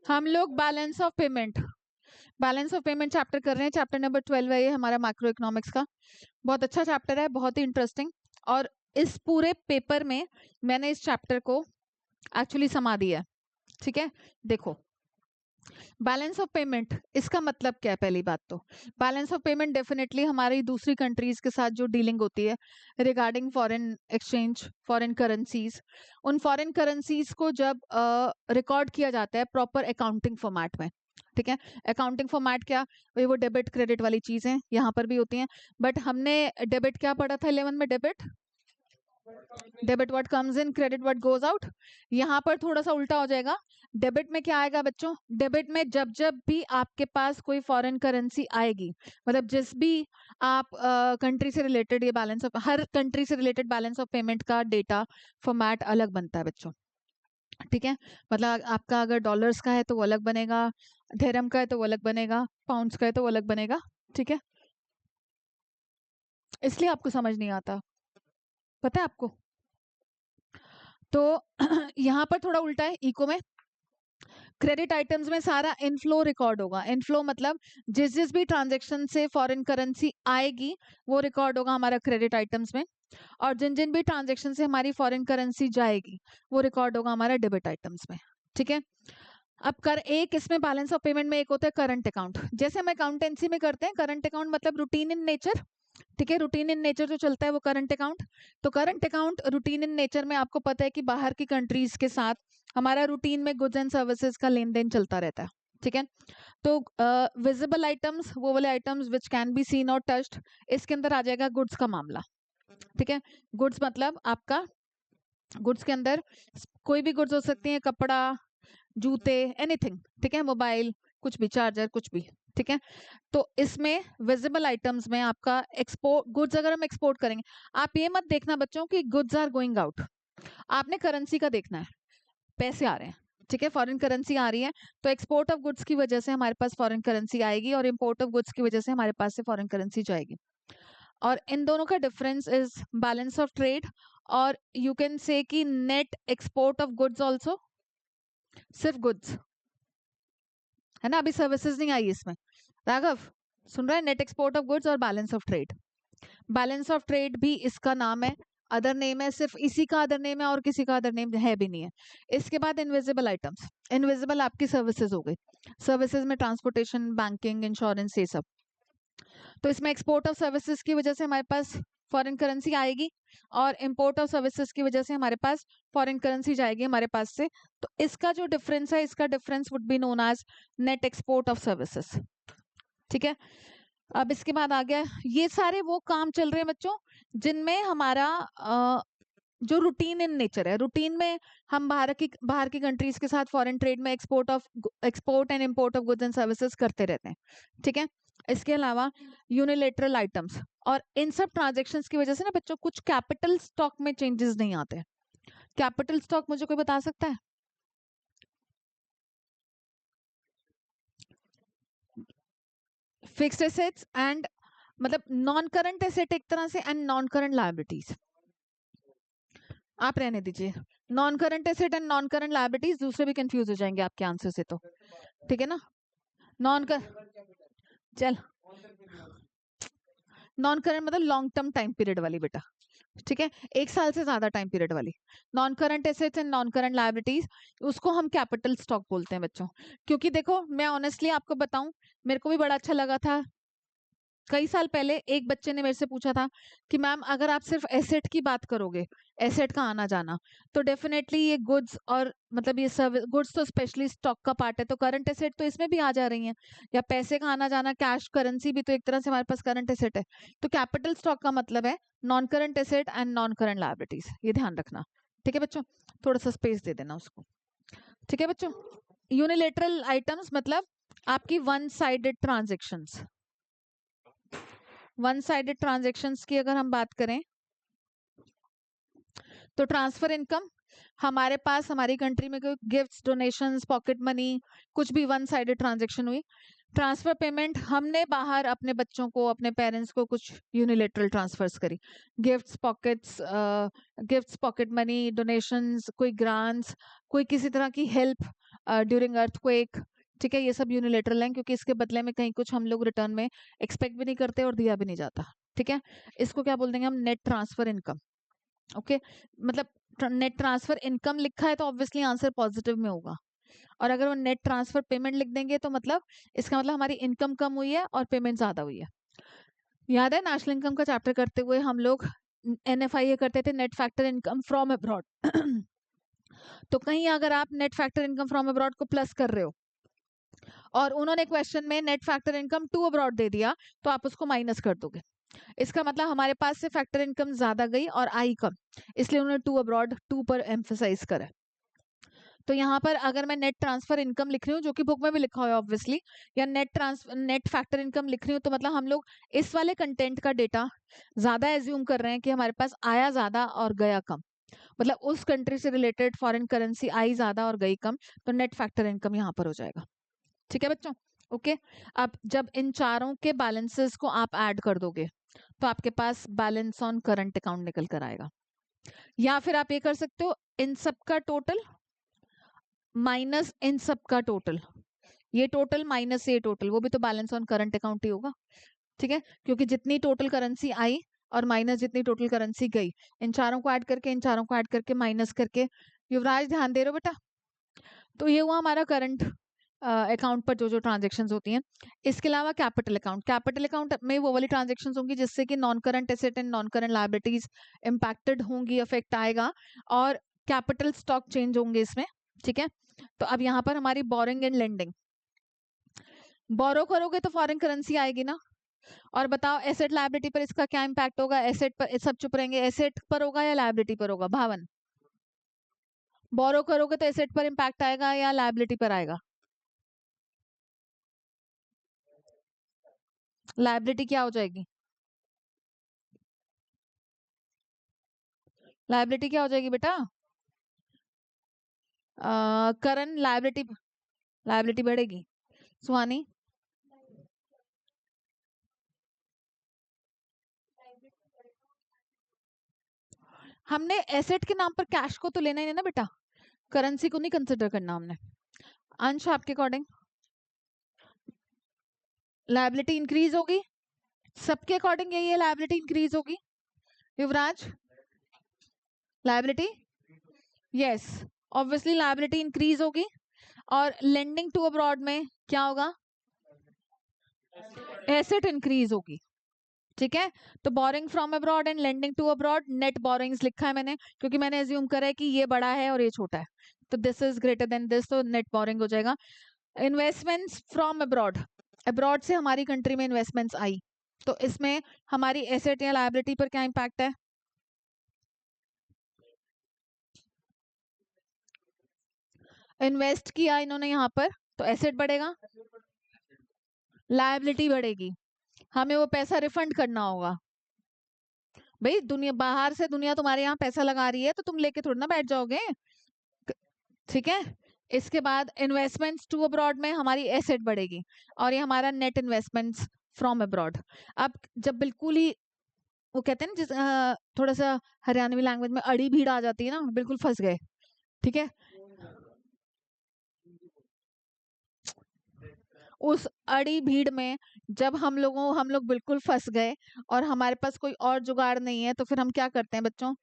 हम लोग balance of payment chapter कर रहे हैं। चैप्टर नंबर 12 है ये हमारा मैक्रो इकोनॉमिक्स का। बहुत अच्छा चैप्टर है, बहुत ही इंटरेस्टिंग। और इस पूरे पेपर में मैंने इस चैप्टर को एक्चुअली समा दिया है। ठीक है, देखो बैलेंस ऑफ पेमेंट इसका मतलब क्या है। पहली बात तो बैलेंस ऑफ पेमेंट डेफिनेटली हमारी दूसरी कंट्रीज के साथ जो डीलिंग होती है regarding foreign exchange, foreign currencies, उन फॉरेन करेंसीज को जब रिकॉर्ड किया जाता है प्रॉपर अकाउंटिंग फॉर्मेट में। ठीक है, अकाउंटिंग फॉर्मेट क्या, वो डेबिट क्रेडिट वाली चीजें यहाँ पर भी होती हैं। बट हमने डेबिट क्या पढ़ा था 11 में, debit what comes in, credit what goes out. यहाँ पर थोड़ा सा उल्टा हो जाएगा। डेबिट में क्या आएगा बच्चों, डेबिट में जब जब भी आपके पास कोई फॉरेन करेंसी आएगी, मतलब जिस भी आप कंट्री से रिलेटेड, ये बैलेंस ऑफ, हर कंट्री से रिलेटेड बैलेंस ऑफ पेमेंट का डेटा फॉर्मेट अलग बनता है बच्चों। ठीक है, मतलब आपका अगर डॉलर्स का है तो वो अलग बनेगा, धर्म का है तो वो अलग बनेगा, पाउंड्स का है तो वो अलग बनेगा। ठीक है, इसलिए आपको समझ नहीं आता, पता है आपको। तो यहाँ पर थोड़ा उल्टा है इको में। क्रेडिट आइटम्स में सारा इनफ्लो रिकॉर्ड होगा। इनफ्लो मतलब जिस जिस भी ट्रांजेक्शन से फॉरेन करेंसी आएगी वो रिकॉर्ड होगा हमारा क्रेडिट आइटम्स में, और जिन जिन भी ट्रांजेक्शन से हमारी फॉरेन करेंसी जाएगी वो रिकॉर्ड होगा हमारा डेबिट आइटम्स में। ठीक है, अब कर एक इसमें बैलेंस ऑफ पेमेंट में एक होता है करंट अकाउंट, जैसे हम अकाउंटेंसी में करते हैं। करंट अकाउंट मतलब रूटीन इन नेचर। ठीक है, रूटीन इन नेचर जो चलता है वो करंट अकाउंट। तो current account routine in nature में आपको पता है कि बाहर की कंट्रीज के साथ हमारा रूटीन में गुड्स एंड सर्विसेज का लेन देन चलता रहता है। ठीक है, तो विजिबल आइटम्स वो वाले items which can be seen और टच्ड, इसके अंदर आ जाएगा गुड्स का मामला। ठीक है, गुड्स मतलब आपका, गुड्स के अंदर कोई भी गुड्स हो सकती है, कपड़ा, जूते, एनीथिंग। ठीक है, मोबाइल, कुछ भी, चार्जर, कुछ भी। ठीक है, तो इसमें विजिबल आइटम्स में आपका एक्सपोर्ट गुड्स, अगर हम एक्सपोर्ट करेंगे, आप ये मत देखना बच्चों कि गुड्स आर गोइंग आउट, आपने करेंसी का देखना है, पैसे आ रहे हैं। ठीक है, फॉरेन करेंसी आ रही है, तो एक्सपोर्ट ऑफ गुड्स की वजह से हमारे पास फॉरेन करेंसी आएगी और इंपोर्ट ऑफ गुड्स की वजह से हमारे पास से फॉरेन करेंसी जाएगी। और इन दोनों का difference is balance of trade, और यू कैन से कि net export of goods also, सिर्फ गुड्स है ना, अभी सर्विसेज नहीं आई इसमें। राघव सुन रहा है, नेट एक्सपोर्ट ऑफ गुड्स और balance of trade. Balance of trade भी इसका नाम है, अदर नेम है, सिर्फ इसी का अदर नेम है और किसी का अदर नेम है भी नहीं है। इसके बाद इनविजिबल आइटम्स, इनविजिबल आपकी सर्विसेज हो गई। सर्विसेज में ट्रांसपोर्टेशन, बैंकिंग, इंश्योरेंस, ये सब। तो इसमें एक्सपोर्ट ऑफ सर्विसेज की वजह से हमारे पास फॉरेन करेंसी आएगी, और इंपोर्ट ऑफ सर्विसेज की वजह से हमारे पास फॉरेन करेंसी जाएगी हमारे पास से। तो इसका जो डिफरेंस है, इसका difference would be known as net export of services. ठीक है, अब इसके बाद आ गया, ये सारे वो काम चल रहे हैं बच्चों जिनमें हमारा जो रूटीन इन नेचर है। रूटीन में हम बाहर की कंट्रीज के साथ फॉरेन ट्रेड में export and import of goods and services करते रहते हैं। ठीक है, इसके अलावा यूनिलेटरल आइटम्स, और इन सब ट्रांजेक्शन्स की वजह से ना बच्चों कुछ कैपिटल स्टॉक में चेंजेस नहीं आते। कैपिटल स्टॉक मुझे कोई बता सकता है? फिक्स्ड एसेट्स एंड, मतलब नॉन करंट एसेट एक तरह से, एंड नॉन करंट लायबिलिटीज। आप रहने दीजिए, non current asset and non current liabilities, दूसरे भी कंफ्यूज हो जाएंगे आपके आंसर से। तो ठीक है ना, नॉन कर चल नॉन करंट मतलब लॉन्ग टर्म टाइम पीरियड वाली बेटा। ठीक है, एक साल से ज्यादा टाइम पीरियड वाली। Non current assets and non current liabilities, उसको हम कैपिटल स्टॉक बोलते हैं बच्चों। क्योंकि देखो मैं ऑनेस्टली आपको बताऊं, मेरे को भी बड़ा अच्छा लगा था। कई साल पहले एक बच्चे ने मेरे से पूछा था कि मैम अगर आप सिर्फ एसेट की बात करोगे, एसेट का आना जाना, तो डेफिनेटली ये गुड्स और मतलब ये सर्विस, गुड्स तो स्पेशली स्टॉक का पार्ट है, तो करंट एसेट तो इसमें भी आ जा रही हैं, या पैसे का आना जाना, कैश करेंसी भी तो एक तरह से हमारे पास करंट एसेट है। तो कैपिटल स्टॉक का मतलब है non current asset and non current liabilities, ये ध्यान रखना। ठीक है बच्चों, थोड़ा सा स्पेस दे देना उसको। ठीक है बच्चों, यूनिलेटरल आइटम्स मतलब आपकी one sided transactions. One sided transactions की अगर हम बात करें तो ट्रांसफर इनकम, हमारे पास हमारी कंट्री में कोई गिफ्ट्स, डोनेशंस, पॉकेट मनी, कुछ भी वन साइडेड ट्रांजेक्शन हुई। ट्रांसफर पेमेंट, हमने बाहर अपने बच्चों को, अपने पेरेंट्स को कुछ यूनिलेटरल ट्रांसफर्स करी, गिफ्ट्स, पॉकेट मनी, डोनेशंस, कोई ग्रांट्स, कोई किसी तरह की हेल्प ड्यूरिंग अर्थक्वेक, ठीक है, ये सब यूनिलेटरल हैं, क्योंकि इसके बदले में कहीं कुछ हम लोग रिटर्न में एक्सपेक्ट भी नहीं करते और दिया भी नहीं जाता, ठीक है। इसको क्या बोल देंगे हम? Net transfer income. ओके, मतलब नेट ट्रांसफर इनकम लिखा है तो ऑब्वियसली आंसर पॉजिटिव में होगा, और अगर वो नेट ट्रांसफर पेमेंट लिख देंगे तो मतलब इसका मतलब हमारी इनकम कम हुई है और पेमेंट ज्यादा हुई है। याद है नेशनल इनकम का चैप्टर करते हुए हम लोग NFIA करते थे, net factor income from abroad. तो कहीं अगर आप net factor income from abroad को प्लस कर रहे हो और उन्होंने क्वेश्चन में net factor income to abroad दे दिया, तो आप उसको माइनस कर दोगे। इसका मतलब हमारे पास से फैक्टर इनकम ज्यादा गई और आई कम, इसलिए उन्होंने टू अब्रॉड, टू पर एम्फेसाइज करा। तो यहाँ पर अगर मैं नेट ट्रांसफर इनकम लिख रही हूँ, जो कि बुक में भी लिखा हुआ है ऑब्वियसली, या नेट फैक्टर इनकम लिख रही हूँ, तो मतलब हम लोग इस वाले कंटेंट का डेटा ज्यादा एज्यूम कर रहे हैं कि हमारे पास आया ज्यादा और गया कम, मतलब उस कंट्री से रिलेटेड फॉरेन करेंसी आई ज्यादा और गई कम, तो नेट फैक्टर इनकम यहाँ पर हो जाएगा। ठीक है बच्चों, ओके। अब जब इन चारों के बैलेंसेस को आप ऐड कर दोगे तो आपके पास बैलेंस ऑन करंट अकाउंट निकल कर आएगा, या फिर आप ये कर सकते हो इन सब का टोटल माइनस इन सब का टोटल, ये टोटल माइनस ये टोटल, वो भी तो बैलेंस ऑन करंट अकाउंट ही होगा, ठीक है, क्योंकि जितनी टोटल करेंसी आई और माइनस जितनी टोटल करेंसी गई, इन चारों को ऐड करके, इन चारों को ऐड करके, माइनस करके। युवराज ध्यान दे रहे हो बेटा? तो ये हुआ हमारा करंट अकाउंट पर जो जो ट्रांजेक्शन होती हैं। इसके अलावा कैपिटल अकाउंट में वो वाली ट्रांजेक्शन होंगी जिससे कि non current asset and non current liabilities impacted होंगी, इफेक्ट आएगा, और कैपिटल स्टॉक चेंज होंगे इसमें, ठीक है। तो अब यहाँ पर हमारी बोरिंग एंड लेंडिंग, बोरो करोगे तो फॉरेन करेंसी आएगी ना, और बताओ एसेट लायबिलिटी पर इसका क्या इम्पैक्ट होगा? एसेट पर सब चुप रहेंगे, एसेट पर होगा या लायबिलिटी पर होगा? भावन, बोरो करोगे तो एसेट पर इम्पैक्ट आएगा या लायबिलिटी पर आएगा? लायबिलिटी क्या हो जाएगी? लायबिलिटी क्या हो जाएगी बेटा? करंट लायबिलिटी, लायबिलिटी बढ़ेगी। सुहानी, हमने एसेट के नाम पर कैश को तो लेना ही नहीं ना बेटा, करेंसी को नहीं कंसिडर करना हमने। अंश आपके अकॉर्डिंग लायबिलिटी इंक्रीज होगी, सबके अकॉर्डिंग यही है, लायबिलिटी इंक्रीज होगी। Yuvraj, liability, yes, obviously liability increase होगी, और लेंडिंग टू अब्रॉड में क्या होगा? एसेट इंक्रीज होगी, ठीक है। तो borrowing from abroad and lending to abroad, net borrowings लिखा है मैंने क्योंकि मैंने एज्यूम करा है कि ये बड़ा है और ये छोटा है, तो this is greater than this, तो नेट बोरिंग हो जाएगा। इन्वेस्टमेंट्स फ्रॉम अब्रॉड, अब्रॉड से हमारी कंट्री में इन्वेस्टमेंट्स आई, तो इसमें हमारी एसेट या लायबिलिटी पर क्या इंपैक्ट है? इन्वेस्ट किया इन्होंने यहाँ पर, तो एसेट बढ़ेगा, लायबिलिटी बढ़ेगी, हमें वो पैसा रिफंड करना होगा। भाई दुनिया, बाहर से दुनिया तुम्हारे यहाँ पैसा लगा रही है तो तुम लेके थोड़ी ना बैठ जाओगे, ठीक है। इसके बाद इन्वेस्टमेंट्स टू अब्रॉड में हमारी एसेट बढ़ेगी, और ये हमारा नेट इन्वेस्टमेंट्स फ्रॉम अब्रॉड। अब जब बिल्कुल ही वो कहते हैं ना, जिस थोड़ा सा हरियाणवी लैंग्वेज में अड़ी भीड़ आ जाती है ना, बिल्कुल फंस गए, ठीक है, उस अड़ी भीड़ में जब हम लोग बिल्कुल फंस गए और हमारे पास कोई और जुगाड़ नहीं है, तो फिर हम क्या करते हैं बच्चों?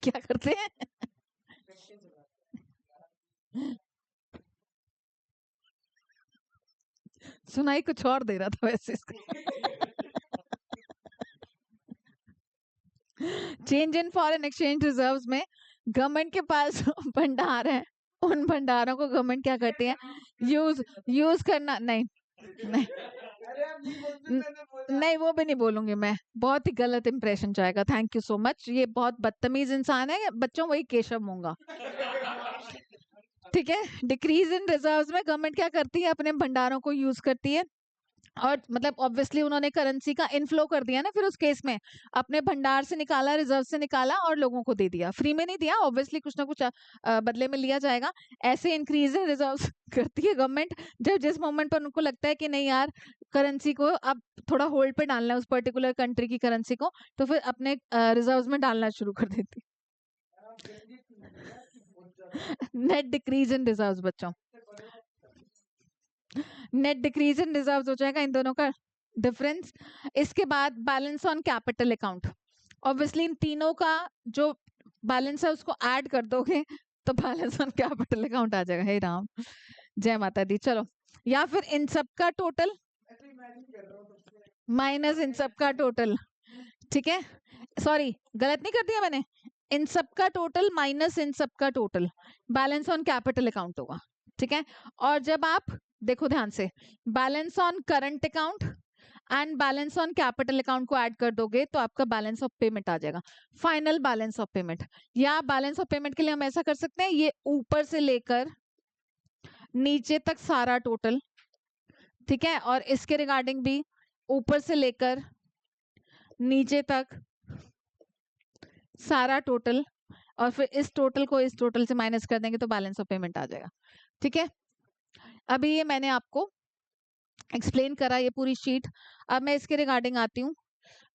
क्या करते हैं? सुनाई कुछ और दे रहा था वैसे इसका। Change in foreign exchange reserves में गवर्नमेंट के पास भंडार है, उन भंडारों को गवर्नमेंट क्या करती है? यूज यूज करना नहीं, नहीं, नहीं वो भी नहीं बोलूंगी मैं, बहुत ही गलत इंप्रेशन जाएगा। थैंक यू सो मच, ये बहुत बदतमीज इंसान है बच्चों, वही केशव होगा, ठीक है। डिक्रीज इन रिजर्व्स में गवर्नमेंट क्या करती है? अपने भंडारों को यूज करती है और मतलब ऑब्वियसली उन्होंने करेंसी का इनफ्लो कर दिया ना, फिर उस केस में अपने भंडार से निकाला, रिजर्व से निकाला और लोगों को दे दिया। फ्री में नहीं दिया, ऑब्वियसली कुछ ना कुछ बदले में लिया जाएगा। ऐसे इंक्रीज इन रिजर्व करती है गवर्नमेंट जब जिस मोमेंट पर उनको लगता है कि नहीं यार करेंसी को अब थोड़ा होल्ड पे डालना है उस पर्टिकुलर कंट्री की करेंसी को, तो फिर अपने रिजर्व में डालना शुरू कर देती। नेट डिक्रीज इन रिजर्व बच्चों, नेट डिक्रीज इन रिजर्व हो जाएगा इन दोनों का डिफरेंस। इसके बाद balance on capital account, obviously इन तीनों का जो बैलेंस है उसको ऐड कर दोगे तो बैलेंस ऑन कैपिटल अकाउंट आ जाएगा। हे राम, जय माता दी। चलो, या फिर इन सब का टोटल माइनस इन सब का टोटल, ठीक है, सॉरी गलत नहीं कर दिया मैंने, इन सब का टोटल माइनस इन सब का total balance on capital account होगा, ठीक है। और जब आप देखो ध्यान से, balance on current account and balance on capital account को ऐड कर दोगे तो आपका बैलेंस ऑफ पेमेंट आ जाएगा, फाइनल बैलेंस ऑफ पेमेंट। या बैलेंस ऑफ पेमेंट के लिए हम ऐसा कर सकते हैं, ये ऊपर से लेकर नीचे तक सारा टोटल, ठीक है, और इसके रिगार्डिंग भी ऊपर से लेकर नीचे तक सारा टोटल, और फिर इस टोटल को इस टोटल से माइनस कर देंगे तो बैलेंस ऑफ पेमेंट आ जाएगा, ठीक है। अभी ये मैंने आपको एक्सप्लेन करा ये पूरी शीट। अब मैं इसके रिगार्डिंग आती हूँ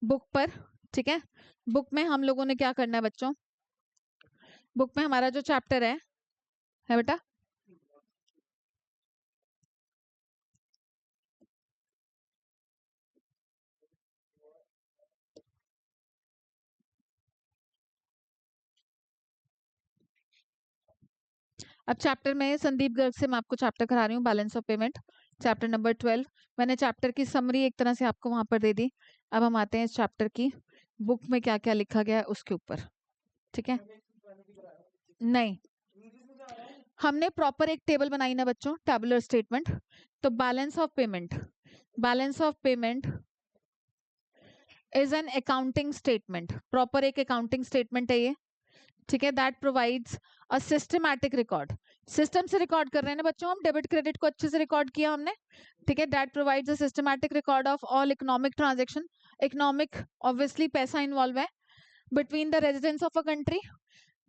बुक पर, ठीक है। बुक में हम लोगों ने क्या करना है बच्चों, बुक में हमारा जो चैप्टर है बेटा, अब चैप्टर में संदीप गर्ग से मैं आपको चैप्टर करा रही हूँ balance of payment, chapter number 12। मैंने चैप्टर की समरी एक तरह से आपको वहां पर दे दी। अब हम आते हैं इस चैप्टर की बुक में क्या क्या लिखा गया है उसके ऊपर, ठीक है। नहीं, हमने प्रॉपर एक टेबल बनाई ना बच्चों, टेबुलर स्टेटमेंट। तो balance of payment, balance of payment is an accounting statement, proper एक अकाउंटिंग स्टेटमेंट है ये, ठीक है। That provides a systematic record, system से रिकॉर्ड कर रहे हैं ना बच्चों हम, डेबिट क्रेडिट को अच्छे से रिकॉर्ड किया हमने, ठीक है। That provides a systematic record of all economic transaction, economic obviously पैसा इन्वॉल्व है, between the residents of a country,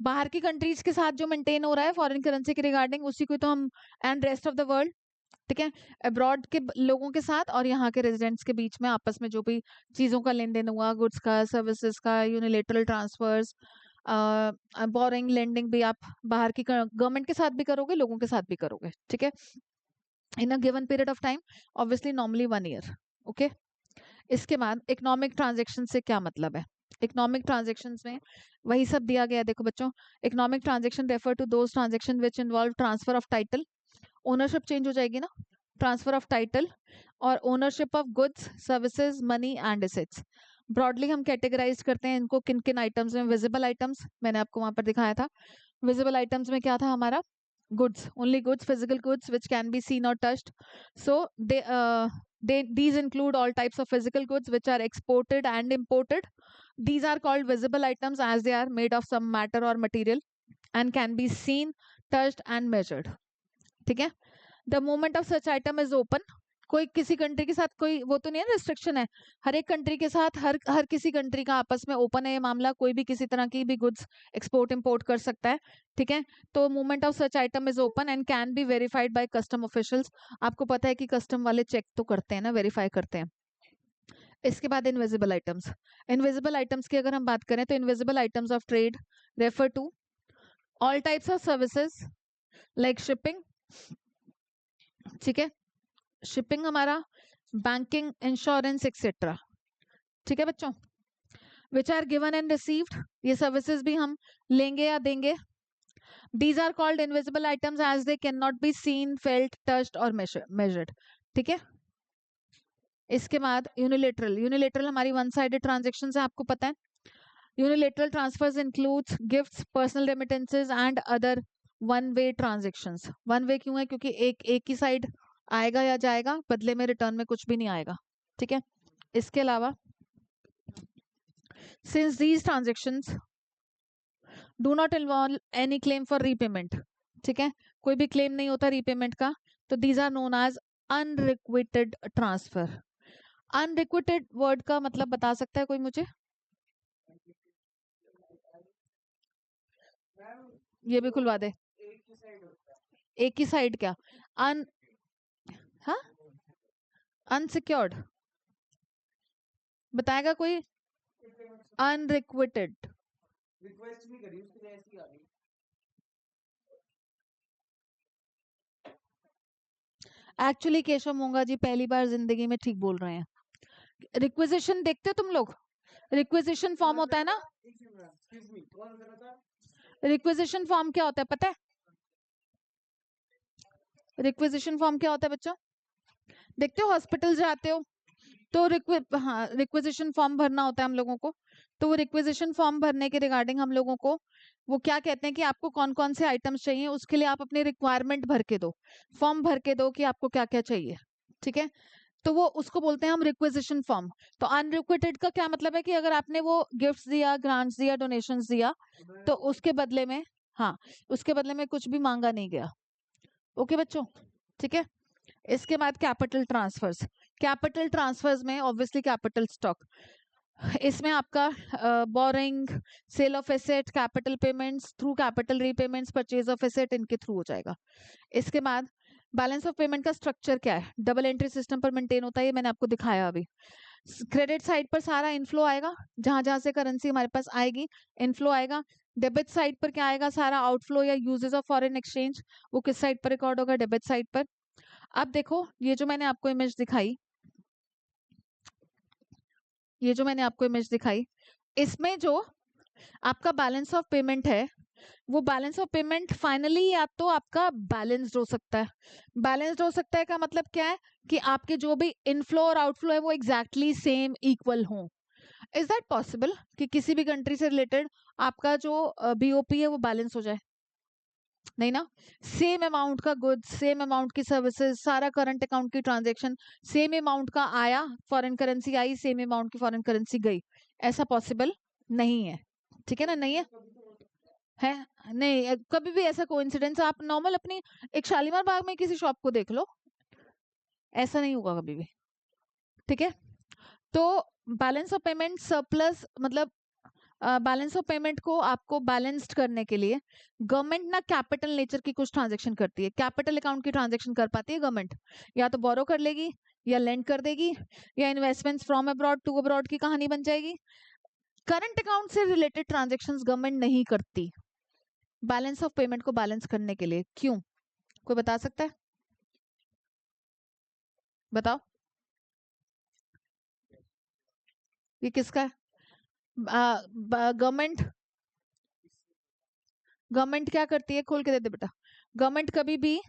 बाहर की कंट्रीज के साथ जो मेंटेन हो रहा है फॉरेन करेंसी के रिगार्डिंग, उसी को तो हम, and rest of the world, ठीक है, अब्रॉड के लोगों के साथ और यहाँ के रेजिडेंट्स के बीच में आपस में जो भी चीजों का लेन देन हुआ, गुड्स का, सर्विसेज का, यूनिलेटरल ट्रांसफर्स, बोरिंग लेंडिंग भी आप बाहर की गवर्नमेंट के साथ भी करोगे, लोगों के साथ भी करोगे, ठीक है, in a given period of time, obviously normally 1 year, okay. इसके बाद इकोनॉमिक ट्रांजेक्शन से क्या मतलब है, इकोनॉमिक ट्रांजेक्शन में वही सब दिया गया है। देखो बच्चों, economic transaction refer to those transaction which involve transfer of title, ownership change हो जाएगी ना, ट्रांसफर ऑफ टाइटल और ownership of goods, services, money and assets. Broadly हम कैटेगराइज करते हैं इनको किन किन आइटम्स में, विजिबल आइटम्स मैंने आपको वहां पर दिखाया था। विजिबल आइटम्स में क्या था हमारा, goods, only goods, physical goods which can be seen or touched. So these include all types of physical goods which are exported and imported. These are called visible items as they are made of some matter or material and can be seen, touched and measured, ठीक है। The movement of such item is open, कोई किसी country के साथ कोई वो तो नहीं है, रिस्ट्रिक्शन है, हर एक कंट्री के साथ हर किसी कंट्री का आपस में ओपन है ये मामला, कोई भी किसी तरह की भी गुड्स एक्सपोर्ट इंपोर्ट कर सकता है, ठीक है। तो movement of such item is open and can be verified bye custom officials, आपको पता है कि कस्टम वाले चेक तो करते हैं ना, वेरीफाई करते हैं। इसके बाद इनविजिबल आइटम्स, इनविजिबल आइटम्स की अगर हम बात करें तो invisible items of trade refer to all types of services like shipping, ठीक है, शिपिंग हमारा, बैंकिंग, इंश्योरेंस एक्सेट्रा, ठीक है बच्चों, which are given and received, ये सर्विसेज भी हम लेंगे या देंगे। These are called invisible items as they can not be seen, felt, touched और मेजर्ड, ठीक है। इसके बाद यूनिलेटरल, यूनिलेटरल हमारी वन साइडेड ट्रांजेक्शन है, आपको पता है। Unilateral transfers includes gifts, personal remittances and other one way transactions. One way क्यों है, क्योंकि एक ही साइड आएगा या जाएगा, बदले में रिटर्न में कुछ भी नहीं आएगा, ठीक है। इसके अलावा since these transactions do not involve any claim for repayment, ठीक है, कोई भी क्लेम नहीं होता रीपेमेंट का, तो these are known as unrequited transfer. Unrequited word का मतलब बता सकता है कोई मुझे? ये भी खुलवा दे। एक ही साइड क्या? अन हाँ, अनसिक्योर्ड बताएगा कोई? अनरिक्विटेड। रिक्वेस्ट भी करी उसके लिए ऐसी आ गई। एक्चुअली केशव मोंगा जी पहली बार जिंदगी में ठीक बोल रहे हैं। रिक्वेजिशन देखते हो तुम लोग? रिक्वेजिशन फॉर्म होता है ना? रिक्वेजिशन फॉर्म क्या होता है पता है? रिक्वेजिशन फॉर्म क्या होता है बच्चों? देखते हो हॉस्पिटल जाते हो तो रिक्वेजिशन फॉर्म भरना होता है हम लोगों को। तो वो रिक्वेजिशन फॉर्म भरने के रिगार्डिंग हम लोगों को वो क्या कहते हैं कि आपको कौन कौन से आइटम्स चाहिए, उसके लिए आप अपनी रिक्वायरमेंट भर के दो, फॉर्म भर के दो कि आपको क्या क्या चाहिए। ठीक है, तो वो उसको बोलते हैं हम रिक्वेजिशन फॉर्म। तो अनरिक्विटेड का क्या मतलब है कि अगर आपने वो गिफ्ट्स दिया, ग्रांट्स दिया, डोनेशंस दिया, तो उसके बदले में, हाँ, उसके बदले में कुछ भी मांगा नहीं गया। ओके बच्चों, ठीक है। इसके बाद कैपिटल ट्रांसफर्स। कैपिटल ट्रांसफर्स में ऑब्वियसली कैपिटल स्टॉक, इसमें आपका borrowing, sale of asset, capital payments through capital repayments, purchase of asset, इनके थ्रू हो जाएगा। इसके बाद बैलेंस ऑफ पेमेंट का स्ट्रक्चर क्या है? डबल एंट्री सिस्टम पर मेंटेन होता है, ये मैंने आपको दिखाया अभी। क्रेडिट साइड पर सारा इनफ्लो आएगा, जहां जहां से करेंसी हमारे पास आएगी इनफ्लो आएगा। डेबिट साइड पर क्या आएगा? सारा आउटफ्लो या यूजेस ऑफ फॉरेन एक्सचेंज, वो किस साइड पर रिकॉर्ड होगा? डेबिट साइड पर। अब देखो ये जो मैंने आपको इमेज दिखाई, ये जो मैंने आपको इमेज दिखाई, इसमें जो आपका बैलेंस ऑफ पेमेंट है, वो बैलेंस ऑफ पेमेंट फाइनली या तो आपका बैलेंस्ड हो सकता है। बैलेंस्ड हो सकता है का मतलब क्या है? कि आपके जो भी इनफ्लो और आउटफ्लो है वो एग्जैक्टली सेम इक्वल हो। इज दैट पॉसिबल कि किसी भी कंट्री से रिलेटेड आपका जो बीओपी है वो बैलेंस हो जाए? नहीं ना। सेम अमाउंट का गुड्स, सेम अमाउंट की सर्विसेज, सारा करंट अकाउंट की ट्रांजैक्शन, सेम अमाउंट का आया, फॉरेन करेंसी आई, सेम अमाउंट की फॉरेन करेंसी गई, ऐसा पॉसिबल नहीं है। ठीक है ना, नहीं है नहीं, कभी भी ऐसा कोइंसिडेंस आप नॉर्मल अपनी एक शालीमार बाग में किसी शॉप को देख लो, ऐसा नहीं होगा कभी भी। ठीक है, तो बैलेंस ऑफ पेमेंट सरप्लस मतलब बैलेंस ऑफ पेमेंट को आपको बैलेंस्ड करने के लिए गवर्नमेंट ना कैपिटल नेचर की कुछ ट्रांजैक्शन करती है। कैपिटल अकाउंट की ट्रांजैक्शन कर पाती है गवर्नमेंट, या तो बोरो कर लेगी, या लेंड कर देगी, या investments from abroad to abroad की कहानी बन जाएगी। करंट अकाउंट से रिलेटेड ट्रांजैक्शंस गवर्नमेंट नहीं करती बैलेंस ऑफ पेमेंट को बैलेंस करने के लिए। क्यों? कोई बता सकता है? बताओ, ये किसका है? गवर्नमेंट गवर्नमेंट क्या करती है? खोल के दे दे बेटा। गवर्नमेंट कभी भी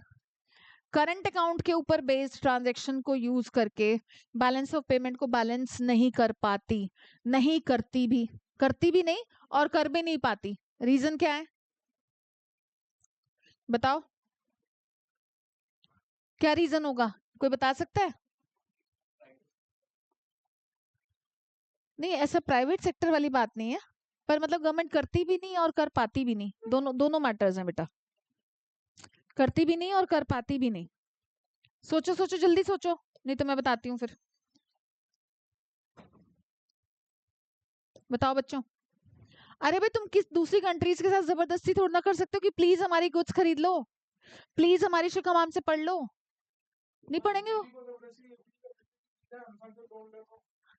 करंट अकाउंट के ऊपर बेस्ड ट्रांजैक्शन को यूज करके बैलेंस ऑफ पेमेंट को बैलेंस नहीं कर पाती, नहीं करती भी, करती भी नहीं और कर भी नहीं पाती। रीजन क्या है बताओ? क्या रीजन होगा? कोई बता सकता है? नहीं, ऐसा प्राइवेट सेक्टर वाली बात नहीं है, पर मतलब गवर्नमेंट करती भी नहीं और कर पाती भी नहीं, दोनों दोनों मैटर्स हैं बेटा। करती भी नहीं और कर पाती भी नहीं। सोचो सोचो, जल्दी सोचो, नहीं तो मैं बताती हूँ फिर। बताओ बच्चों। अरे भाई, तुम किस दूसरी कंट्रीज के साथ जबरदस्ती थोड़ा ना कर सकते हो कि प्लीज हमारी गुड्स खरीद लो, प्लीज हमारी शिकमाम से पढ़ लो। नहीं पढ़ेंगे वो?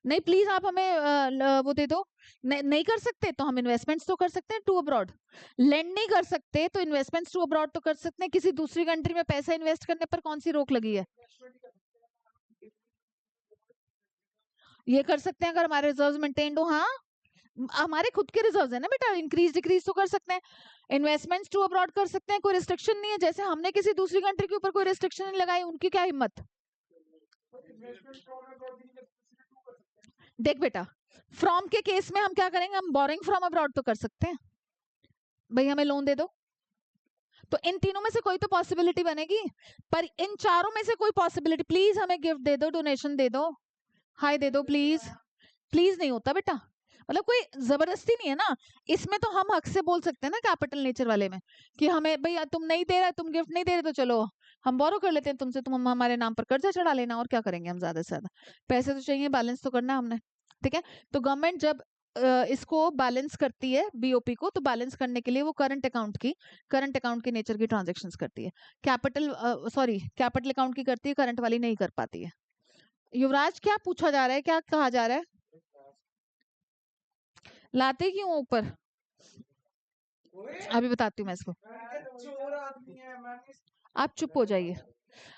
नहीं, प्लीज आप हमें वो दे दो। नहीं कर सकते तो हम इन्वेस्टमेंट्स तो कर सकते हैं टू अब्रॉड। लेंड नहीं कर सकते तो इन्वेस्टमेंट्स टू अब्रॉड तो कर सकते हैं। किसी दूसरी कंट्री में पैसा इन्वेस्ट करने पर कौन सी रोक लगी है? ये कर सकते हैं अगर हमारे रिजर्व्स मेंटेन्ड हो। हाँ, हमारे खुद के रिजर्व्स है ना बेटा, इंक्रीज डिक्रीज तो कर सकते हैं। इन्वेस्टमेंट्स टू अब्रॉड कर सकते हैं, कोई रिस्ट्रिक्शन नहीं है। जैसे हमने किसी दूसरी कंट्री के ऊपर कोई रिस्ट्रिक्शन नहीं लगाई, उनकी क्या हिम्मत। देख बेटा, फ्रॉम के केस में हम क्या करेंगे? हम बोरिंग फ्रॉम अब्रॉड तो कर सकते हैं, भाई हमें लोन दे दो। तो इन तीनों में से कोई तो पॉसिबिलिटी बनेगी, पर इन चारों में से कोई पॉसिबिलिटी, प्लीज हमें गिफ्ट दे दो, डोनेशन दे दो, हाय दे दो प्लीज, प्लीज नहीं होता बेटा। मतलब कोई जबरदस्ती नहीं है ना। इसमें तो हम हक से बोल सकते हैं ना कैपिटल नेचर वाले में, कि हमें भाई तुम नहीं दे रहे, तुम गिफ्ट नहीं दे रहे, तो चलो हम बोरो कर लेते हैं तुमसे, तुम हमारे नाम पर कर्जा चढ़ा लेना, और क्या करेंगे हम ज्यादा से ज्यादा। पैसे तो चाहिए, बैलेंस तो करना है हमने, ठीक है। तो गवर्नमेंट जब इसको बैलेंस करती है बीओपी को, तो बैलेंस करने के लिए वो करंट अकाउंट की नेचर की ट्रांजैक्शंस करती है। कैपिटल अकाउंट की करती है, करंट वाली नहीं कर पाती है। युवराज क्या पूछा जा रहा है, क्या कहा जा रहा है? लाते क्यों ऊपर? अभी बताती हूँ मैं इसको, चोर आदमी है मैंने। आप चुप हो जाइए।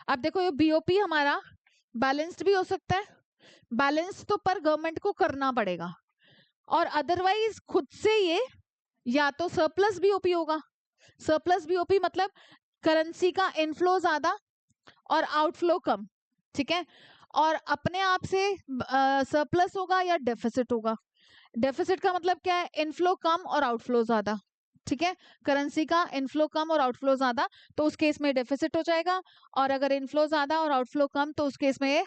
अब देखो ये बीओपी हमारा बैलेंस्ड भी हो सकता है, बैलेंस तो पर गवर्नमेंट को करना पड़ेगा, और अदरवाइज खुद से ये या तो सरप्लस बीओपी होगा। सरप्लस बीओपी मतलब करेंसी का इनफ्लो ज्यादा और आउटफ्लो कम, ठीक है। और अपने आप से सरप्लस होगा या डेफिसिट होगा। डेफिसिट का मतलब क्या है? इनफ्लो कम और आउटफ्लो ज्यादा, ठीक है। करेंसी का इनफ्लो कम और आउटफ्लो ज्यादा, तो उस केस में डेफिसिट हो जाएगा। और अगर इनफ्लो ज्यादा और आउटफ्लो कम, तो उस केस में ये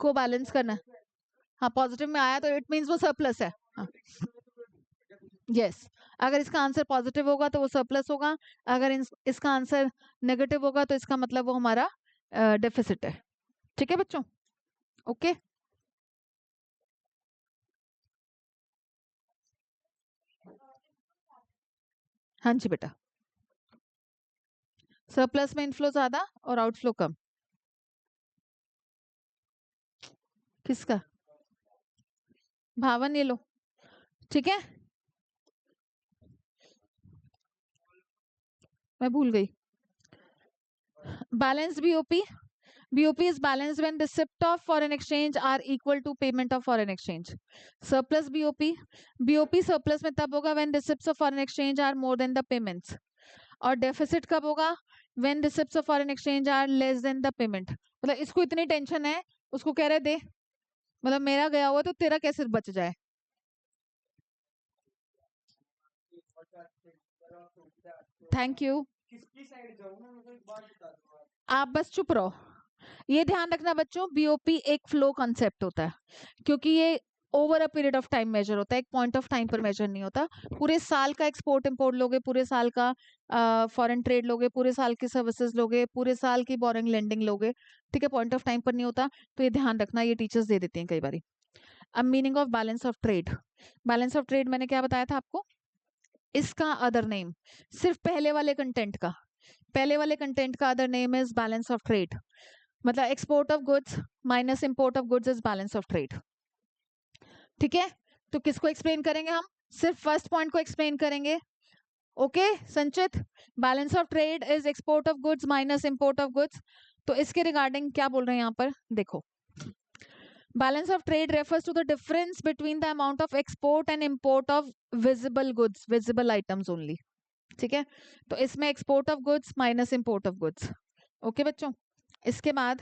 को बैलेंस करना है। हाँ, पॉजिटिव में आया तो इट मीन्स वो सरप्लस है। हाँ, यस। अगर इसका आंसर पॉजिटिव होगा तो वो सरप्लस होगा, अगर इसका आंसर नेगेटिव होगा तो इसका मतलब वो हमारा डेफिसिट है, ठीक है बच्चों? ओके, हाँ जी बेटा। सरप्लस में इनफ्लो ज्यादा और आउटफ्लो कम। किसका? भावन, ये लो, ठीक है। मैं भूल गई। Balance BOP, BOP is balanced when receipt of foreign exchange are equal to payment of foreign exchange. Surplus BOP surplus में तब होगा when receipts of foreign exchange are more than the payments. और deficit कब होगा? When receipts of foreign exchange are less than the payment. मतलब इसको इतनी tension है, उसको कह रहे दे, मतलब मेरा गया हुआ तो तेरा कैसे बच जाए। Thank you. किसकी साइड जाऊं मैं, मुझे एक बात बता दो आप। आप बस चुप रहो। ये ध्यान रखना बच्चों, बीओपी एक फ्लो कॉन्सेप्ट होता है, क्योंकि ये over a period of time measure होता है, एक पॉइंट ऑफ टाइम पर मेजर नहीं होता। पूरे साल का एक्सपोर्ट इंपोर्ट लोगे, पूरे साल का फॉरेन ट्रेड लोगे, पूरे साल की सर्विसेज लोगे, पूरे साल की बोरिंग लेंडिंग लोगे, ठीक है। पॉइंट ऑफ टाइम पर नहीं होता, तो ये ध्यान रखना, ये टीचर्स दे देती हैं कई बार। अब meaning of balance of trade. Balance of trade मैंने क्या बताया था आपको? इसका अदर नेम, सिर्फ पहले वाले कंटेंट का, पहले वाले कंटेंट का other name is balance of trade. मतलब export of goods minus import of goods is balance of trade, ठीक है। तो किसको एक्सप्लेन करेंगे हम? सिर्फ फर्स्ट पॉइंट को एक्सप्लेन करेंगे। Okay Sanchit, balance of trade is export of goods minus import of goods. तो इसके रिगार्डिंग क्या बोल रहे हैं यहाँ पर देखो, balance of trade refers to the difference between the amount of export and import of visible goods, visible items only, ठीक है। तो इसमें export of goods minus import of goods. Okay बच्चों, इसके बाद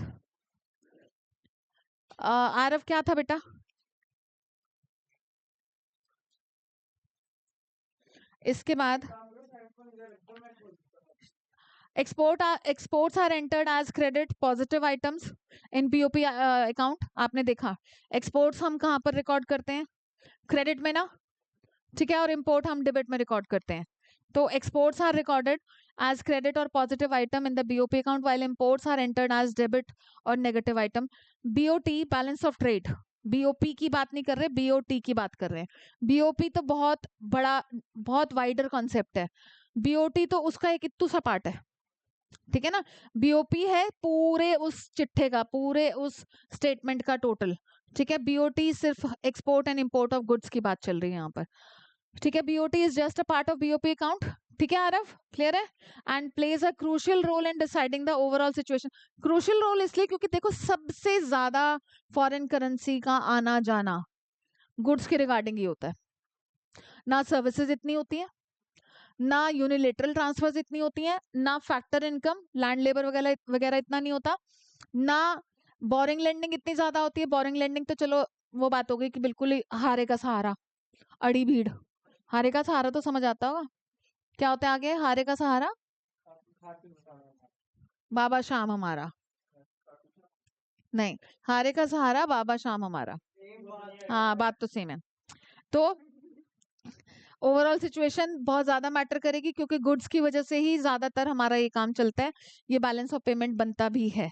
आरव क्या था बेटा? इसके बाद exports are entered as credit positive items in BOP account। आपने देखा exports हम कहाँ पर रिकॉर्ड करते हैं? क्रेडिट में ना, ठीक है। और इंपोर्ट हम डेबिट में रिकॉर्ड करते हैं। तो exports are recorded as credit और positive item in the BOP account, while imports are entered as debit और negative item. BOT balance of trade, BOP की बात नहीं कर रहे, बीओटी की बात कर रहे हैं। बीओपी तो बहुत बड़ा, बहुत वाइडर कॉन्सेप्ट है, बीओटी तो उसका एक इत्तू सा पार्ट है, ठीक है ना। बीओपी है पूरे उस चिट्ठे का, पूरे उस स्टेटमेंट का टोटल, ठीक है। बीओटी सिर्फ export and import of goods की बात चल रही है यहाँ पर, ठीक है। BOT is just a part of BOP account, ठीक है आरव, क्लियर है? And plays a crucial role in deciding the overall situation. Crucial role इसलिए क्योंकि देखो सबसे ज्यादा फॉरेन करेंसी का आना जाना गुड्स के रिगार्डिंग ही होता है, ना सर्विसेज इतनी होती है, ना यूनिलेटरल ट्रांसफर्स इतनी होती हैं, ना फैक्टर इनकम लैंड लेबर वगैरह वगैरह इतना नहीं होता, ना बोरिंग लेंडिंग इतनी ज्यादा होती है। बोरिंग लेंडिंग तो चलो वो बात हो गई कि बिल्कुल ही हारे का सहारा, अड़ी भीड़। हारे का सहारा तो समझ आता होगा, क्या होता है आगे? हारे का सहारा बाबा श्याम हमारा, नहीं, हारे का सहारा बाबा श्याम हमारा। हाँ बात तो सेम है। तो ओवरऑल सिचुएशन बहुत ज्यादा मैटर करेगी क्योंकि गुड्स की वजह से ही ज्यादातर हमारा ये काम चलता है, ये बैलेंस ऑफ पेमेंट बनता भी है।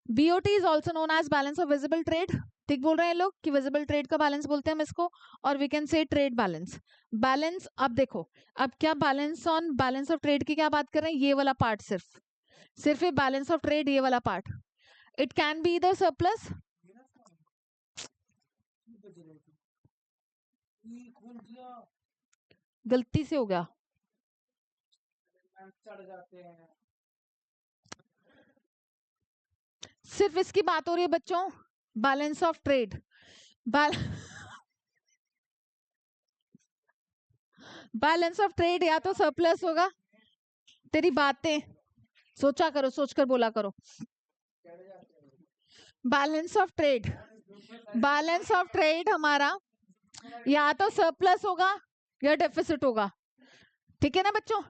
BOT is also known as balance of visible trade. ठीक बोल रहे हैं लोग कि विजिबल ट्रेड का बैलेंस बोलते हैं हम इसको, और we can say trade balance. Balance, अब देखो, अब क्या balance on balance of trade की क्या बात कर रहे हैं, ये वाला पार्ट, सिर्फ ये बैलेंस ऑफ ट्रेड, ये वाला पार्ट। इट कैन बी इधर सरप्लस, गलती से हो गया, चढ़ जाते हैं। सिर्फ इसकी बात हो रही है बच्चों, balance of trade. Balance of trade या तो सरप्लस होगा, तेरी बातें सोचा करो, सोचकर बोला करो। Balance of trade, balance of trade हमारा या तो सरप्लस होगा या डेफिसिट होगा, ठीक है ना बच्चों।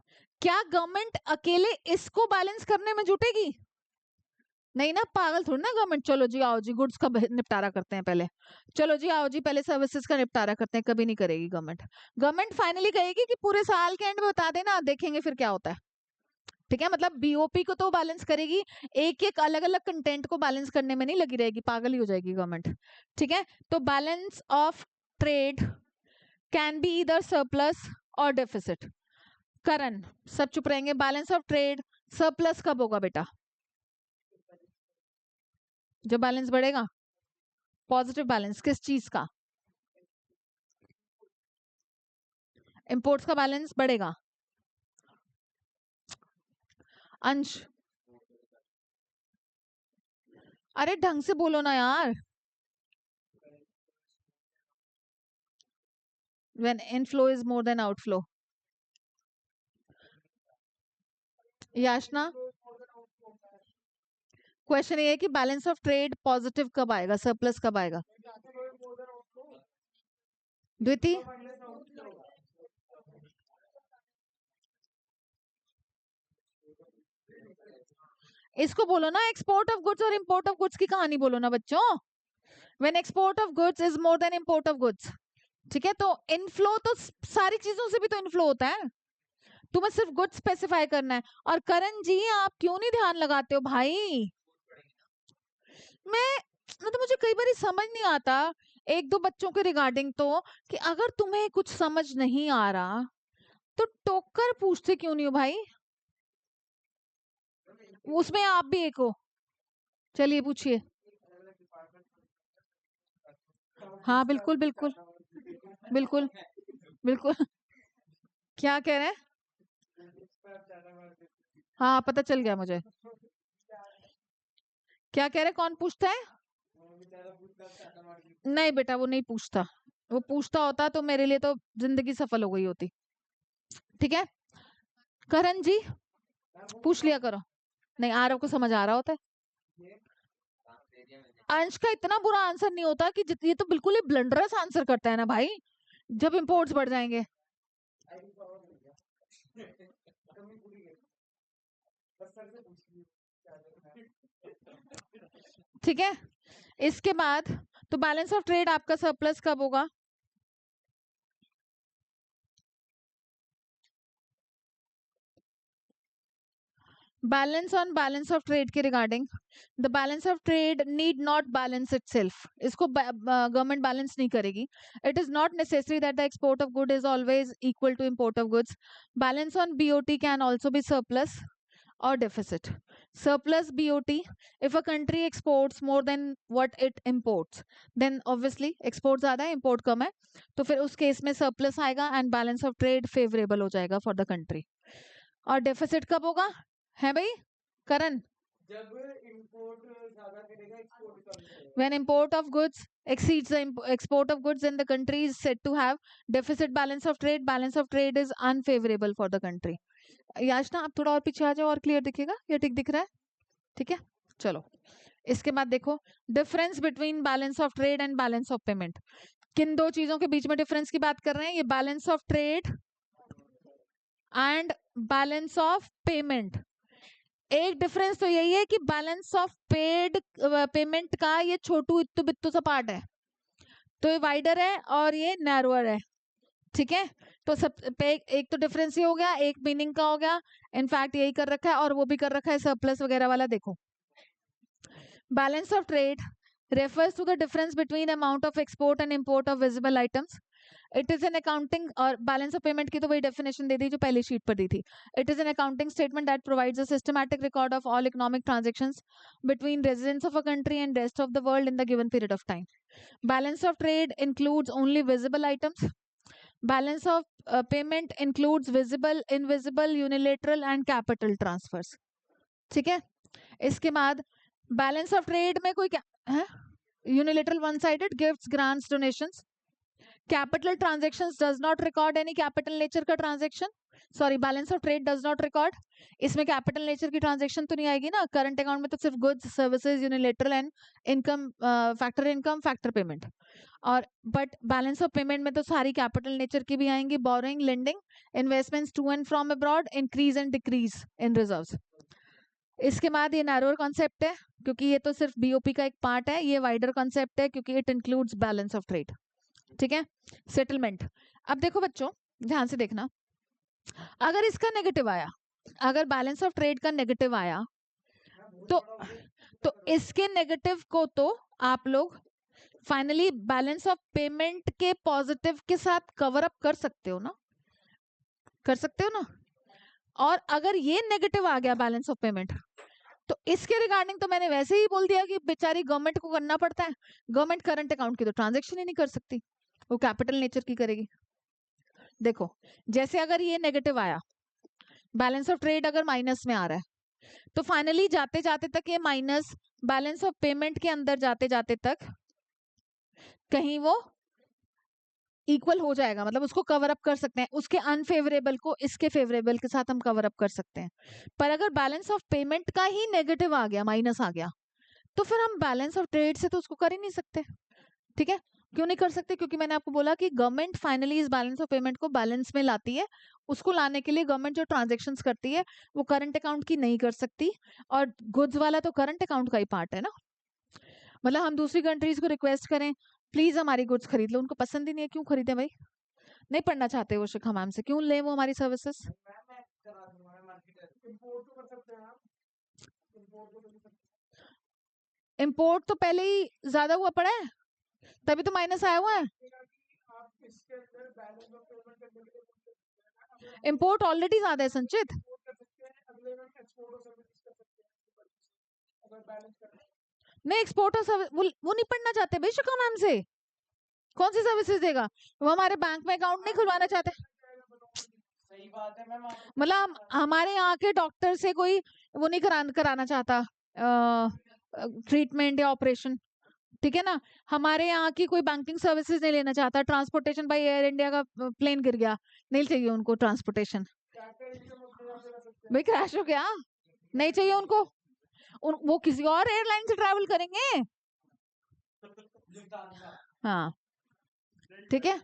क्या गवर्नमेंट अकेले इसको बैलेंस करने में जुटेगी? नहीं ना, पागल थोड़ी ना गवर्नमेंट। चलो जी आओ जी गुड्स का निपटारा करते हैं पहले, चलो जी आओ जी पहले सर्विसेज का निपटारा करते हैं, कभी नहीं करेगी गवर्नमेंट। गवर्नमेंट फाइनली कहेगी कि पूरे साल के एंड में बता देना, देखेंगे फिर क्या होता है, ठीक है। मतलब बीओपी को तो बैलेंस करेगी, एक एक अलग अलग कंटेंट को बैलेंस करने में नहीं लगी रहेगी, पागल ही हो जाएगी गवर्नमेंट, ठीक है। तो balance of trade can be either surplus और डेफिसिट। करण, सब चुप रहेंगे। बैलेंस ऑफ ट्रेड सरप्लस कब होगा बेटा? जब बैलेंस बढ़ेगा। पॉजिटिव बैलेंस किस चीज का? इंपोर्ट्स का बैलेंस बढ़ेगा। अंश, अरे ढंग से बोलो ना यार। When inflow is more than outflow. Yashna, question ये है कि बैलेंस ऑफ ट्रेड पॉजिटिव कब आएगा, सरप्लस कब आएगा? द्वितीय, इसको बोलो ना, एक्सपोर्ट ऑफ गुड्स और इंपोर्ट ऑफ गुड्स की कहानी बोलो ना बच्चों। When export of goods is more then import of goods, ठीक है। तो इनफ्लो तो सारी चीजों से भी तो इनफ्लो होता है, तुम्हें सिर्फ गुड्स स्पेसिफाई करना है। और करण जी आप क्यों नहीं ध्यान लगाते हो भाई? मैं तो मुझे कई बार समझ नहीं आता एक दो बच्चों के रिगार्डिंग, तो कि अगर तुम्हें कुछ समझ नहीं आ रहा तो टोकर पूछते क्यों नहीं हो भाई? उसमें आप भी एक हो। चलिए पूछिए। हाँ बिल्कुल बिल्कुल बिल्कुल बिल्कुल। क्या कह रहे हैं? हाँ पता चल गया मुझे। क्या कह रहे, कौन पूछता है? नहीं बेटा वो नहीं पूछता, वो पूछता होता तो मेरे लिए तो जिंदगी सफल हो गई होती, ठीक है। करण जी पूछ लिया करो, नहीं आरव को समझ आ रहा होता है। अंश का इतना बुरा आंसर नहीं होता कि ये तो बिल्कुल ही ब्लंडरस आंसर करता है ना भाई, जब इंपोर्ट्स बढ़ जाएंगे। ठीक है, इसके बाद तो बैलेंस ऑफ ट्रेड आपका सरप्लस कब होगा? Balance on balance of trade के regarding, the balance of trade need not balance itself, इसको गवर्नमेंट बैलेंस नहीं करेगी। It is not necessary that the export of good is always equal to import of goods. Balance on BOT can also be surplus or deficit. Surplus BOT, if a country exports more than what it imports, then obviously export ज़्यादा है import कम है, तो फिर उस case में surplus आएगा and balance of trade favorable हो जाएगा for the country. और deficit कब होगा है भाई करण? जब इंपोर्ट ज्यादा करेगा एक्सपोर्ट कम करेगा। When import of goods exceeds the export of goods, then the country is said to have deficit balance of trade. Balance of trade is unfavorable for the country. याचना आप थोड़ा और पीछे आ जाओ और क्लियर दिखेगा, ये ठीक दिख रहा है, ठीक है। चलो इसके बाद देखो difference between balance of trade and balance of payment. किन दो चीजों के बीच में डिफरेंस की बात कर रहे हैं? ये balance of trade and balance of payment. एक डिफरेंस तो यही है कि बैलेंस ऑफ पेड पेमेंट का ये छोटू इत्तू बित्तू सा पार्ट है, तो ये वाइडर है और ये नैरोअर है, ठीक है। तो सब पे एक तो डिफरेंस ये हो गया, एक मीनिंग का हो गया, इनफैक्ट यही कर रखा है और वो भी कर रखा है सरप्लस वगैरह वाला। देखो, balance of trade refers to the difference between amount of export and import of visible items. It is an accounting, और बैलेंस ऑफ पेमेंट की तो वही डेफिनेशन दे दी जो पहली शीट पर दी थी. It is an accounting statement that provides a systematic record of all economic transactions between residents of a country and rest of the world in the given period of time. Balance of trade includes only visible items. Balance of payment includes visible, invisible, unilateral and capital transfers. ठीक है. इसके बाद balance of trade में कोई क्या है? Unilateral one sided gifts, grants, donations. Capital transactions does not record any capital nature का transaction. Sorry, balance of trade does not record. इसमें कैपिटल नेचर की ट्रांजैक्शन तो नहीं आएगी ना. करंट अकाउंट में तो सिर्फ goods, services, unilateral and income, factor payment. और बट बैलेंस ऑफ पेमेंट में तो सारी कैपिटल नेचर की भी आएंगी. Borrowing, lending, investments to and from abroad, increase and decrease in reserves. इसके बाद ये नैरोअर कॉन्सेप्ट है क्योंकि ये तो सिर्फ बीओपी का एक पार्ट है. ये वाइडर कॉन्सेप्ट है क्योंकि it includes balance of trade. ठीक है. सेटलमेंट. अब देखो बच्चों, ध्यान से देखना. अगर इसका नेगेटिव आया, अगर बैलेंस ऑफ ट्रेड का नेगेटिव आया, तो इसके नेगेटिव को तो आप लोग फाइनली बैलेंस ऑफ पेमेंट के पॉजिटिव के साथ कवर अप कर सकते हो ना. कर सकते हो ना. और अगर ये नेगेटिव आ गया बैलेंस ऑफ पेमेंट, तो इसके रिगार्डिंग तो मैंने वैसे ही बोल दिया कि बेचारी गवर्नमेंट को करना पड़ता है. गवर्नमेंट करंट अकाउंट की तो ट्रांजैक्शन ही नहीं कर सकती, वो कैपिटल नेचर की करेगी. देखो, जैसे अगर ये नेगेटिव आया, बैलेंस ऑफ ट्रेड अगर माइनस में आ रहा है, तो फाइनली जाते जाते तक ये माइनस बैलेंस ऑफ पेमेंट के अंदर जाते जाते तक कहीं वो इक्वल हो जाएगा. मतलब उसको कवर अप कर सकते हैं. उसके अनफेवरेबल को इसके फेवरेबल के साथ हम कवर अप कर सकते हैं. पर अगर बैलेंस ऑफ पेमेंट का ही नेगेटिव आ गया, माइनस आ गया, तो फिर हम बैलेंस ऑफ ट्रेड से तो उसको कर ही नहीं सकते. ठीक है. क्यों नहीं कर सकते? क्योंकि मैंने आपको बोला कि गवर्नमेंट फाइनली इस बैलेंस ऑफ पेमेंट को बैलेंस में लाती है. उसको लाने के लिए गवर्नमेंट जो ट्रांजेक्शन्स करती है वो करंट अकाउंट की नहीं कर सकती. और गुड्स वाला तो करंट अकाउंट का ही पार्ट है ना. मतलब हम दूसरी कंट्रीज को रिक्वेस्ट करें प्लीज हमारी गुड्स खरीद लो, उनको पसंद ही नहीं है. क्यों खरीदे भाई? नहीं पढ़ना चाहते वो शिखा मैम से, क्यों ले वो हमारी सर्विसेज? इम्पोर्ट तो पहले ही ज्यादा हुआ पड़ा है, तभी तो माइनस आया हुआ है. इम्पोर्ट ऑलरेडी ज्यादा है संचित. नहीं, एक्सपोर्ट और सर्विस वो नहीं पढ़ना चाहते भाई शिखा मैम से. कौन सी सर्विसेज देगा वो? हमारे बैंक में अकाउंट नहीं खुलवाना चाहते. सही बात है मैम. मतलब हमारे यहाँ के डॉक्टर से कोई वो नहीं कराना चाहता ट्रीटमेंट या ऑपरेशन. ठीक है ना. हमारे यहाँ की कोई बैंकिंग सर्विसेज नहीं लेना चाहता. ट्रांसपोर्टेशन, भाई एयर इंडिया का प्लेन गिर गया, नहीं चाहिए उनको ट्रांसपोर्टेशन. भाई क्रैश हो गया, नहीं चाहिए उनको. वो किसी और एयरलाइन से ट्रैवल करेंगे. हाँ ठीक है.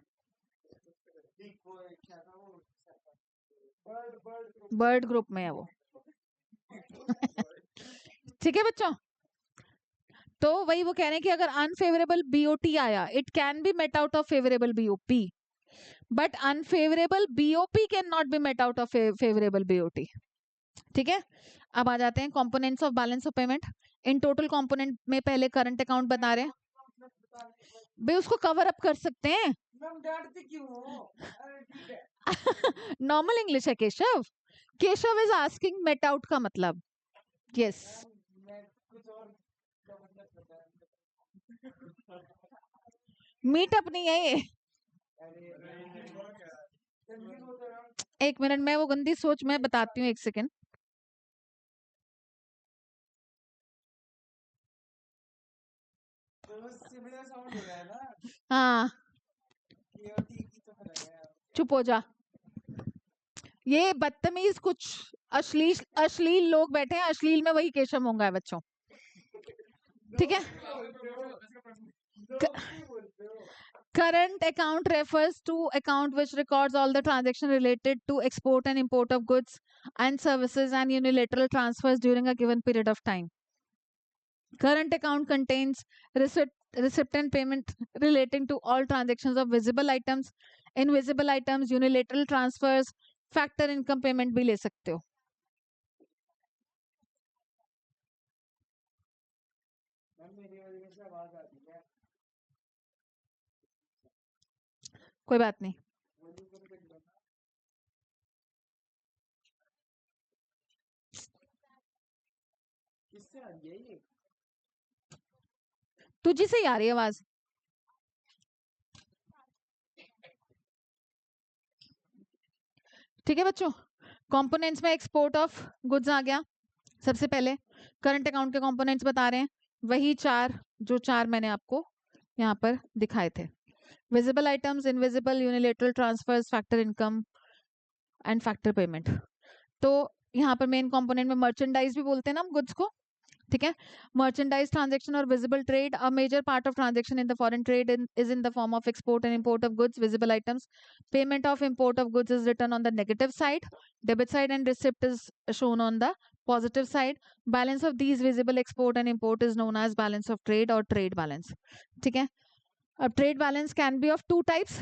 बर्ड ग्रुप में है वो. ठीक है बच्चों. तो वही वो कह रहे हैं कि अगर अनफेवरेबल बीओटी आया, it can be met out of favourable BOP, but unfavourable BOP can not be met out of favourable BOT. ठीक है. अब आ जाते हैं components of balance of payment. इन टोटल कंपोनेंट में पहले करंट अकाउंट बता रहे हैं भाई, उसको कवर अप कर सकते हैं. नॉर्मल इंग्लिश है Keshav. Keshav is asking met out का मतलब. यस. मीटअप नहीं है ये. एक मिनट, मैं वो गंदी सोच मैं बताती हूँ, एक सेकेंड. हाँ चुप हो जा. ये बदतमीज कुछ अश्लील लोग बैठे हैं. अश्लील में वही केशव होंगे है बच्चों. ठीक है. Current account refers to account which records all the transaction related to export and import of goods and services and unilateral transfers during a given period of time. Current account contains receipt and payment relating to all transactions of visible items, invisible items, unilateral transfers, factor income payment भी ले सकते हो। Ma'am मेरी वजह से आवाज आ रही है। कोई बात नहीं। किससे आ रही है ये? तुझी से ही आ रही है आवाज। ठीक है बच्चों, कंपोनेंट्स में एक्सपोर्ट ऑफ गुड्स आ गया। सबसे पहले करंट अकाउंट के कंपोनेंट्स बता रहे हैं, वही जो चार मैंने आपको यहाँ पर दिखाए थे। Visible items, invisible, unilateral transfers, factor income and factor payment. तो यहाँ पर मेन कंपोनेंट में मर्चेंडाइज भी बोलते हैं ना हम गुड्स को, ठीक है। मर्चेंडाइज ट्रांजेक्शन और visible trade, a major part of transaction in the foreign trade is in the form of export and import of goods, visible items. Payment of import of goods is written on the negative side, debit side, and receipt is shown on the positive side. Balance of these visible export and import is known as balance of trade और trade balance, ठीक है। अब trade balance can be of two types,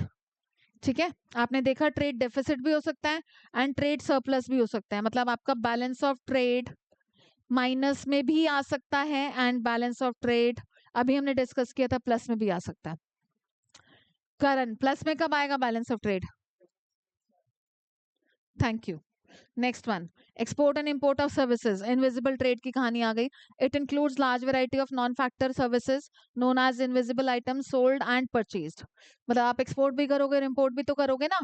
ठीक है। आपने देखा trade deficit भी हो सकता है एंड ट्रेड सरप्लस भी हो सकता है, मतलब आपका बैलेंस ऑफ ट्रेड माइनस में भी आ सकता है एंड बैलेंस ऑफ ट्रेड अभी हमने डिस्कस किया था प्लस में भी आ सकता है। करण, प्लस में कब आएगा balance of trade? Thank you. Next one, export and import of services, invisible trade की कहानी आ गई। It includes large variety of non factor services known as invisible items sold and purchased. मतलब आप एक्सपोर्ट भी करोगे और इंपोर्ट भी तो करोगे ना,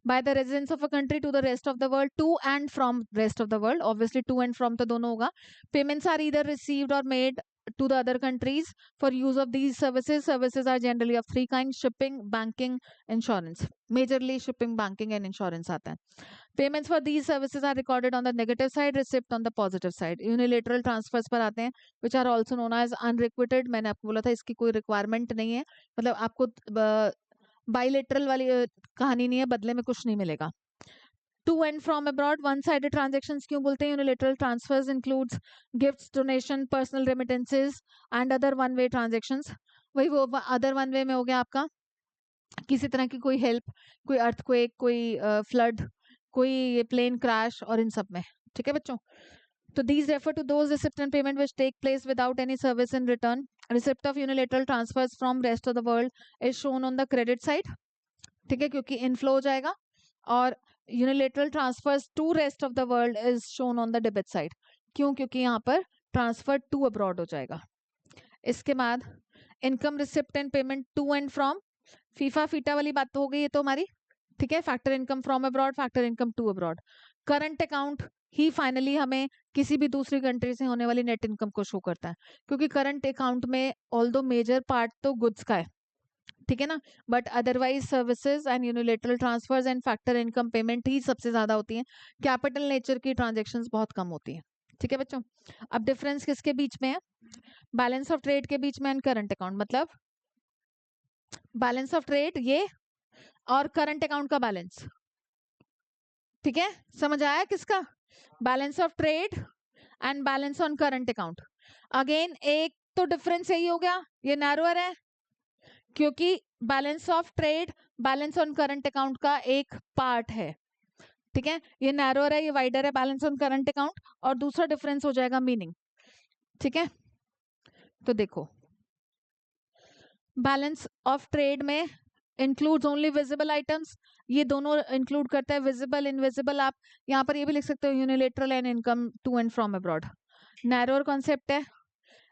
by the residents of a country to the rest of the world, to and from rest of the world, obviously to and from तो दोनों होगा। payments are either received or made to the other countries for use of these services are generally of three kinds: shipping, banking, insurance। majorly shipping, banking and insurance आता है। payments for these services are recorded on the negative side, receipt on the positive side। unilateral transfers पर आते हैं, which are also known as unrequited। मैंने आपको बोला था इसकी कोई requirement नहीं है, मतलब आपको बाइलेटरल वाली कहानी नहीं है, बदले में कुछ नहीं मिलेगा। To and from abroad, one sided transactions क्यों बोलते हैं? Unilateral transfers includes gifts, donation, personal remittances and other one way transactions. वही वो अदर वन वे में हो गया आपका किसी तरह की कोई हेल्प, कोई अर्थक्वेक, कोई फ्लड, कोई प्लेन क्रैश और इन सब में, ठीक है बच्चों। तो these refer to those receipt and payment which take place without any service in return। receipt of unilateral transfers from rest of the world is shown on the credit side, ठीक है, क्योंकि इनफ्लो हो जाएगा। और unilateral transfers to rest of the world is shown on the debit side, क्यों? क्योंकि यहाँ पर ट्रांसफर टू अब्रॉड हो जाएगा। इसके बाद income, receipt and payment to and from, फीफा फीटा वाली बात तो हो गई है तो हमारी, ठीक है। Factor income from abroad, factor income to abroad. Current account ही फाइनली हमें किसी भी दूसरी कंट्री से होने वाली नेट इनकम को शो करता है, क्योंकि करंट अकाउंट में ऑल्दो मेजर पार्ट तो गुड्स का है, ठीक है ना, but otherwise services and unilateral transfers and factor income payment ही सबसे ज्यादा होती है। कैपिटल नेचर की ट्रांजेक्शंस बहुत कम होती है, ठीक है बच्चों। अब डिफरेंस किसके बीच में है? बैलेंस ऑफ ट्रेड के बीच में एंड करंट अकाउंट। मतलब बैलेंस ऑफ ट्रेड ये और करंट अकाउंट का बैलेंस, ठीक है, समझ आया किसका? Balance of trade and balance on current account. Again एक तो डिफरेंस यही हो गया, ये नैरोअर है क्योंकि balance of trade balance on current account का एक पार्ट है, ठीक है। ये नैरोअर है, ये वाइडर है, बैलेंस ऑन करंट अकाउंट। और दूसरा डिफरेंस हो जाएगा मीनिंग, ठीक है। तो देखो बैलेंस ऑफ ट्रेड में इंक्लूड्स ओनली विजिबल आइटम्स, ये दोनों इंक्लूड करता है, विजिबल इनविजिबल। आप यहाँ पर ये भी लिख सकते हो unilateral and income to and from abroad. Narrower concept है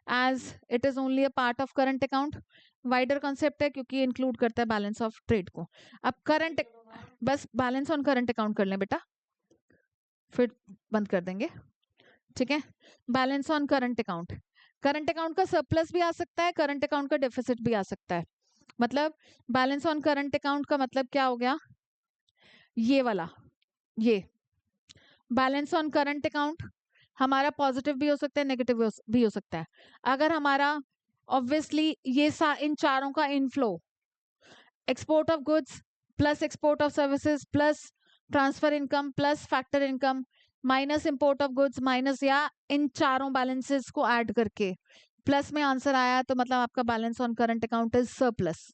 as it is only a part of current account. Wider concept है क्योंकि इंक्लूड करता है बैलेंस ऑफ ट्रेड को। अब करंट, बस बैलेंस ऑन करंट अकाउंट कर लें बेटा, फिर बंद कर देंगे, ठीक है। Balance on current account, current account का सरप्लस भी आ सकता है, करंट अकाउंट का डेफिसिट भी आ सकता है। मतलब बैलेंस ऑन करंट अकाउंट का मतलब क्या हो गया? ये वाला, ये बैलेंस ऑन करंट अकाउंट हमारा पॉजिटिव भी हो सकता है, नेगेटिव भी हो सकता है। अगर हमारा ऑब्वियसली ये इन चारों का inflow, export of goods plus export of services plus transfer income plus factor income minus import of goods minus, या इन चारों बैलेंसेस को ऐड करके प्लस में आंसर आया, तो मतलब आपका balance on current account is surplus,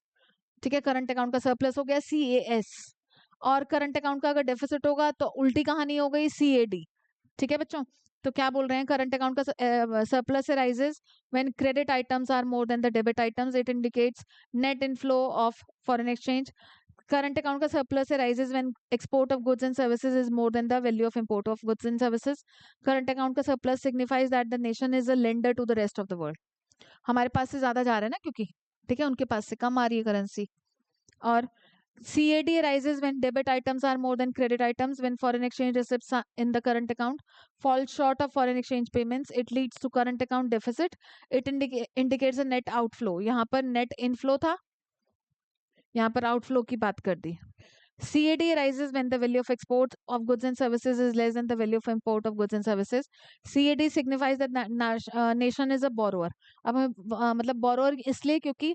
ठीक है, करंट अकाउंट का सरप्लस हो गया CAS, और करंट अकाउंट का अगर डेफिसिट होगा तो उल्टी कहानी हो गई CAD। ठीक है बच्चों, तो क्या बोल रहे हैं, करंट अकाउंट का surplus arises when credit items are more than the debit items, it indicates net inflow of foreign exchange. Current account का surplus arises when export of goods and services is more than the value of import of goods and services. Current account का surplus signifies that the nation is a lender to the rest of the world, हमारे पास से ज्यादा जा रहा है ना, क्योंकि ठीक है उनके पास से कम आ रही है करेंसी। और CAD arises when debit items are more than credit items. When foreign exchange receipts in the current account fall short of foreign exchange payments, it leads to current account deficit. It indicates a net outflow. यहाँ पर net inflow था, यहाँ पर outflow की बात कर दी। CAD arises when the value of export of goods and services is less than the value of import of goods and services. CAD signifies that nation is a borrower. अब मतलब borrower इसलिए क्योंकि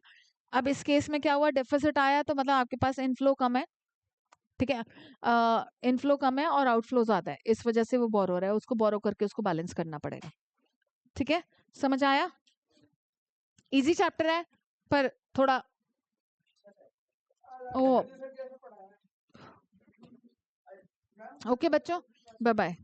अब इस case में क्या हुआ, deficit आया तो मतलब आपके पास इनफ्लो कम है, ठीक है, इनफ्लो कम है और आउटफ्लो ज्यादा है, इस वजह से वो बोरोर है, उसको बोरो करके उसको बैलेंस करना पड़ेगा। ठीक है, समझ आया? इजी चैप्टर है पर थोड़ा ओ। ओके बच्चों, बाय बाय।